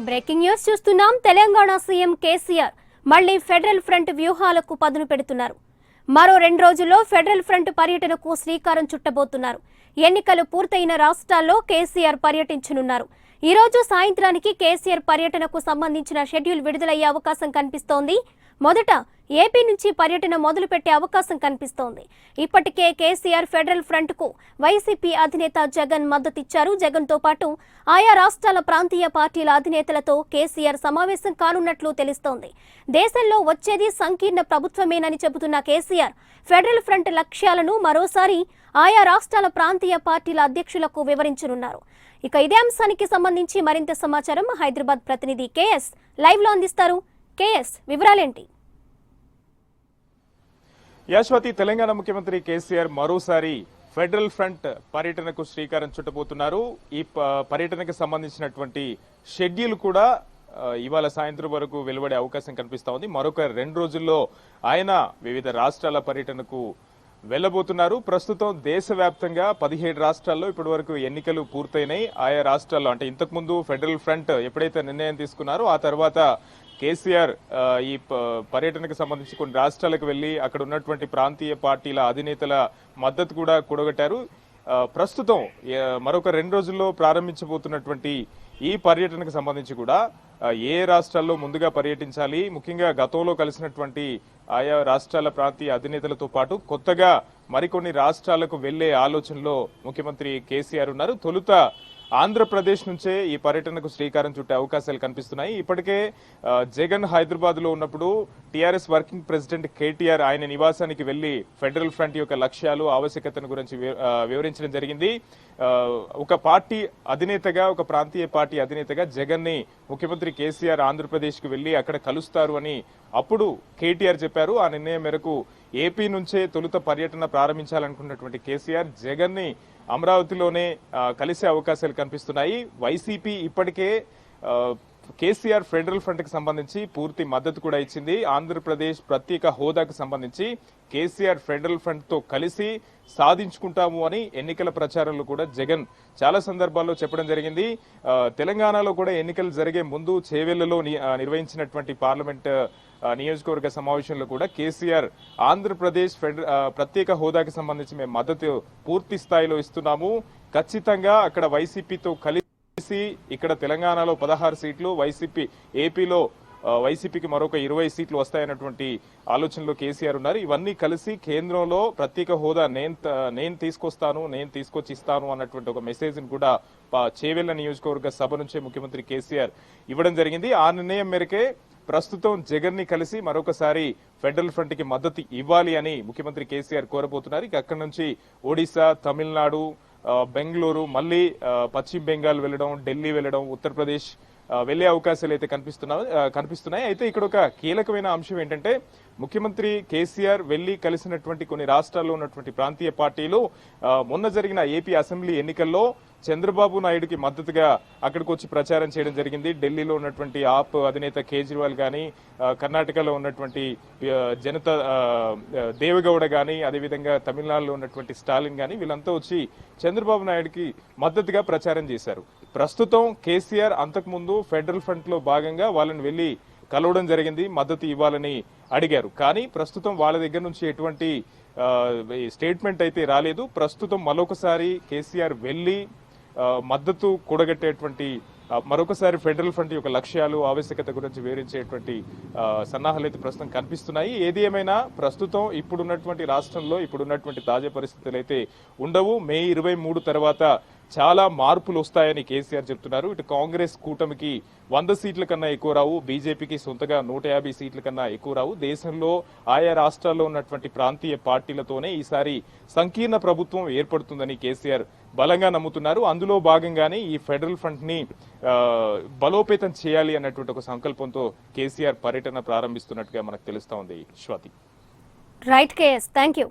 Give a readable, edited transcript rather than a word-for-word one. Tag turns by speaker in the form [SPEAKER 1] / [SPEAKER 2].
[SPEAKER 1] Breaking news చూస్తున్నాం. Telangana CM KCR మళ్లీ federal front వ్యూహాలకు పదును పెడుతున్నారు. మరో 2 రోజుల్లో ఫెడరల్ ఫ్రంట్ పర్యటనకు శ్రీకారం చుట్టబోతున్నారు. ఎన్నికలు పూర్తయిన రాష్ట్రాల్లో కేసీఆర్ పర్యటించనున్నారు. ఈ రోజు సాయంత్రానికి కేసీఆర్ పర్యటనకు సంబంధించిన షెడ్యూల్ విడుదలయ్యే అవకాశం కనిపిస్తోంది. మొదట ఏపీ నుంచి పర్యటన మొదలుపెట్టే అవకాశం కనిపిస్తోంది. ఇప్పటికే కేసీఆర్ ఫెడరల్ ఫ్రంట్ కు వైసీపీ అధినేత జగన్ మద్దతిచ్చారు. జగన్ తో పాటు ఆయా రాష్ట్రాల ప్రాంతీయ పార్టీల అధినేతలతో కేసీఆర్ సమావేశం కానున్నట్లు తెలుస్తోంది. దేశంలో వచ్చేది సంకీర్ణ ప్రభుత్వమేనని చెబుతున్న కేసీఆర్ ఫెడరల్ ఫ్రంట్ లక్ష్యాలను మరోసారి ఆయా రాష్ట్రాల ప్రాంతీయ పార్టీల అధ్యక్షులకు వివరించనున్నారు. ఇక ఇదే అంశానికి సంబంధించి మరింత సమాచారం హైదరాబాద్ ప్రతినిధి కేఎస్ లైవ్ లో అందిస్తారు. కేఎస్, వివరాలేంటి?
[SPEAKER 2] యాశ్వతి, తెలంగాణ ముఖ్యమంత్రి కేసీఆర్ మరోసారి ఫెడరల్ ఫ్రంట్ పర్యటనకు శ్రీకారం చుట్టబోతున్నారు. ఈ పర్యటనకు సంబంధించినటువంటి షెడ్యూల్ కూడా ఇవాళ సాయంత్రం వరకు వెలువడే అవకాశం కనిపిస్తా ఉంది. మరొక 2 రోజుల్లో ఆయన వివిధ రాష్ట్రాల పర్యటనకు వెళ్లబోతున్నారు. ప్రస్తుతం దేశవ్యాప్తంగా 17 రాష్ట్రాల్లో ఇప్పటి వరకు ఎన్నికలు పూర్తయినాయి. ఆయా రాష్ట్రాల్లో అంటే ఇంతకుముందు ఫెడరల్ ఫ్రంట్ ఎప్పుడైతే నిర్ణయం తీసుకున్నారో ఆ తర్వాత కేసీఆర్ ఈ పర్యటనకు సంబంధించి కొన్ని రాష్ట్రాలకు వెళ్లి అక్కడ ఉన్నటువంటి ప్రాంతీయ పార్టీల అధినేతల మద్దతు కూడా కూడగట్టారు. ప్రస్తుతం మరొక 2 రోజుల్లో ప్రారంభించబోతున్నటువంటి ఈ పర్యటనకు సంబంధించి కూడా ఏ రాష్ట్రాల్లో ముందుగా పర్యటించాలి, ముఖ్యంగా గతంలో కలిసినటువంటి ఆయా రాష్ట్రాల ప్రాంతీయ అధినేతలతో పాటు కొత్తగా మరికొన్ని రాష్ట్రాలకు వెళ్లే ఆలోచనలో ముఖ్యమంత్రి కేసీఆర్ ఉన్నారు. తొలుత ఆంధ్రప్రదేశ్ నుంచే ఈ పర్యటనకు శ్రీకారం చుట్టే అవకాశాలు కనిపిస్తున్నాయి. ఇప్పటికే జగన్ హైదరాబాద్ లో ఉన్నప్పుడు టీఆర్ఎస్ వర్కింగ్ ప్రెసిడెంట్ కేటీఆర్ ఆయన నివాసానికి వెళ్లి ఫెడరల్ ఫ్రంట్ యొక్క లక్ష్యాలు, ఆవశ్యకతను గురించి వివరించడం జరిగింది. ఒక పార్టీ అధినేతగా, ఒక ప్రాంతీయ పార్టీ అధినేతగా జగన్ ని ముఖ్యమంత్రి కేసీఆర్ ఆంధ్రప్రదేశ్ కు వెళ్లి అక్కడ కలుస్తారు అని అప్పుడు కేటీఆర్ చెప్పారు. ఆ నిర్ణయం మేరకు ఏపీ నుంచే తొలుత పర్యటన ప్రారంభించాలనుకున్నటువంటి కేసీఆర్ జగన్ ని అమరావతిలోనే కలిసే అవకాశాలు కనిపిస్తున్నాయి. వైసీపీ ఇప్పటికే కేసీఆర్ ఫెడరల్ ఫ్రంట్ కి సంబంధించి పూర్తి మద్దతు కూడా ఇచ్చింది. ఆంధ్రప్రదేశ్ ప్రత్యేక హోదాకు సంబంధించి కేసీఆర్ ఫెడరల్ ఫ్రంట్ తో కలిసి సాధించుకుంటాము అని ఎన్నికల ప్రచారంలో కూడా జగన్ చాలా సందర్భాల్లో చెప్పడం జరిగింది. తెలంగాణలో కూడా ఎన్నికలు జరిగే ముందు చేవెళ్లలో నిర్వహించినటువంటి పార్లమెంట్ నియోజకవర్గ సమావేశంలో కూడా కేసీఆర్ ఆంధ్రప్రదేశ్ ప్రత్యేక హోదాకి సంబంధించి మేము మద్దతు పూర్తి స్థాయిలో ఇస్తున్నాము, ఖచ్చితంగా అక్కడ వైసీపీతో కలిసి ఇక్కడ తెలంగాణలో 16 సీట్లు, ఏపీలో వైసీపీకి మరొక 20 సీట్లు వస్తాయన్నటువంటి ఆలోచనలో కేసీఆర్ ఉన్నారు. ఇవన్నీ కలిసి కేంద్రంలో ప్రత్యేక హోదా నేను తీసుకొస్తాను, నేను తీసుకొచ్చి ఇస్తాను అన్నటువంటి ఒక మెసేజ్ ని కూడా చేవెళ్ల నియోజకవర్గ సభ నుంచే ముఖ్యమంత్రి కేసీఆర్ ఇవ్వడం జరిగింది. ఆ నిర్ణయం మేరకే ప్రస్తుతం జగన్ ని కలిసి మరొకసారి ఫెడరల్ ఫ్రంట్ కి మద్దతు ఇవ్వాలి అని ముఖ్యమంత్రి కేసీఆర్ కోరబోతున్నారు. ఇక అక్కడి నుంచి ఒడిశా, తమిళనాడు, బెంగళూరు, మళ్ళీ పశ్చిమ బెంగాల్ వెళ్లడం, ఢిల్లీ వెళ్లడం, ఉత్తరప్రదేశ్ వెళ్లే అవకాశాలు అయితే కనిపిస్తున్నాయి. అయితే ఇక్కడ ఒక కీలకమైన అంశం ఏంటంటే ముఖ్యమంత్రి కేసీఆర్ వెళ్లి కలిసినటువంటి కొన్ని రాష్ట్రాల్లో ఉన్నటువంటి ప్రాంతీయ పార్టీలు మొన్న జరిగిన ఏపీ అసెంబ్లీ ఎన్నికల్లో చంద్రబాబు నాయుడుకి మద్దతుగా అక్కడికి వచ్చి ప్రచారం చేయడం జరిగింది. ఢిల్లీలో ఉన్నటువంటి ఆప్ అధినేత కేజ్రీవాల్ గాని, కర్ణాటకలో ఉన్నటువంటి జనతా దేవగౌడ గాని, అదేవిధంగా తమిళనాడులో ఉన్నటువంటి స్టాలిన్ గాని వీళ్ళంతా వచ్చి చంద్రబాబు నాయుడుకి మద్దతుగా ప్రచారం చేశారు. ప్రస్తుతం కేసీఆర్ అంతకుముందు ఫెడరల్ ఫ్రంట్ లో భాగంగా వాళ్ళని వెళ్లి కలవడం జరిగింది, మద్దతు ఇవ్వాలని అడిగారు. కానీ ప్రస్తుతం వాళ్ళ దగ్గర నుంచి ఎటువంటి స్టేట్మెంట్ అయితే రాలేదు. ప్రస్తుతం మరొకసారి కేసీఆర్ వెళ్లి మద్దతు కూడగట్టేటువంటి మరొకసారి ఫెడరల్ ఫ్రంట్ యొక్క లక్ష్యాలు, ఆవశ్యకత గురించి వివరించేటువంటి సన్నాహాలు అయితే ప్రస్తుతం కనిపిస్తున్నాయి. ఏది ఏమైనా ప్రస్తుతం ఇప్పుడున్నటువంటి రాష్ట్రంలో ఇప్పుడున్నటువంటి తాజా పరిస్థితులు అయితే ఉండవు. మే 23 తర్వాత చాలా మార్పులు వస్తాయని కేసీఆర్ చెప్తున్నారు. ఇటు కాంగ్రెస్ కూటమికి 100 సీట్ల కన్నా ఎక్కువ రావు, బీజేపీకి సొంతగా 150 సీట్ల కన్నా ఎక్కువ రావు. దేశంలో ఆయా రాష్ట్రాల్లో ఉన్నటువంటి ప్రాంతీయ పార్టీలతోనే ఈసారి సంకీర్ణ ప్రభుత్వం ఏర్పడుతుందని కేసీఆర్ బలంగా నమ్ముతున్నారు. అందులో భాగంగానే ఈ ఫెడరల్ ఫ్రంట్ ని బలోపేతం చేయాలి అన్నటువంటి ఒక సంకల్పంతో కేసీఆర్ పర్యటన ప్రారంభిస్తున్నట్టుగా మనకు తెలుస్తా ఉంది. Swathi.
[SPEAKER 1] Right KS, thank you.